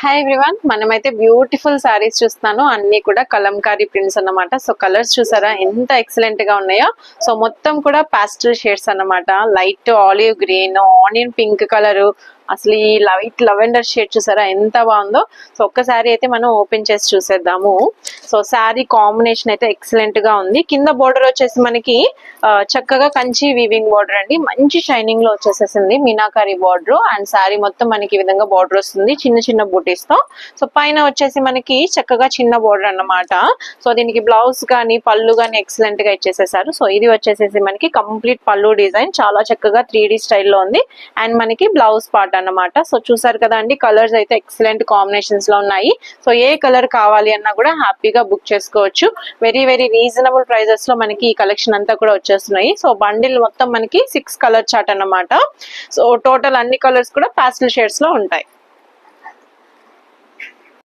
Hi everyone, మనమైతే beautiful saris చూస్తున్నాను. అన్ని కూడా కలంకారీ ప్రింట్స్ అన్నమాట. సో కలర్స్ చూసారా ఎంత ఎక్సలెంట్ గా ఉన్నాయో. సో మొత్తం కూడా పాస్టల్ షేడ్స్ అన్నమాట. Light olive green, onion pink colour, అసలు ఈ లైట్ లవెండర్ షేడ్ చూసారా ఎంత బాగుందో. సో ఒక్కసారి అయితే మనం ఓపెన్ చేసి చూసేద్దాము. సో శారీ కాంబినేషన్ అయితే ఎక్సలెంట్ గా ఉంది. కింద బోర్డర్ వచ్చేసి మనకి చక్కగా కంచి వీవింగ్ బోర్డర్ అండి, మంచి షైనింగ్ లో వచ్చేసేసింది మీనాకారి బోర్డర్. అండ్ శారీ మొత్తం మనకి ఈ విధంగా బోర్డర్ వస్తుంది చిన్న చిన్న బూటీస్ తో. సో పైన వచ్చేసి మనకి చక్కగా చిన్న బోర్డర్ అన్నమాట. సో దీనికి బ్లౌజ్ గానీ పళ్ళు గానీ ఎక్సలెంట్ గా ఇచ్చేసేసారు. సో ఇది వచ్చేసేసి మనకి కంప్లీట్ పళ్ళు డిజైన్ చాలా చక్కగా 3D స్టైల్లో ఉంది. అండ్ మనకి బ్లౌజ్ పార్ట్ అన్నమాట. సో చూసారు కదా అండి, కలర్స్ అయితే ఎక్సలెంట్ కాంబినేషన్స్ లో ఉన్నాయి. సో ఏ కలర్ కావాలి అన్నా కూడా హ్యాపీగా బుక్ చేసుకోవచ్చు. వెరీ వెరీ రీజనబుల్ ప్రైజెస్ లో మనకి ఈ కలెక్షన్ అంతా కూడా వచ్చేస్తున్నాయి. సో బండిల్ మొత్తం మనకి 6 కలర్ చార్ట్ అన్నమాట. సో టోటల్ అన్ని కలర్స్ కూడా పాస్టల్ షేడ్స్ లో ఉంటాయి.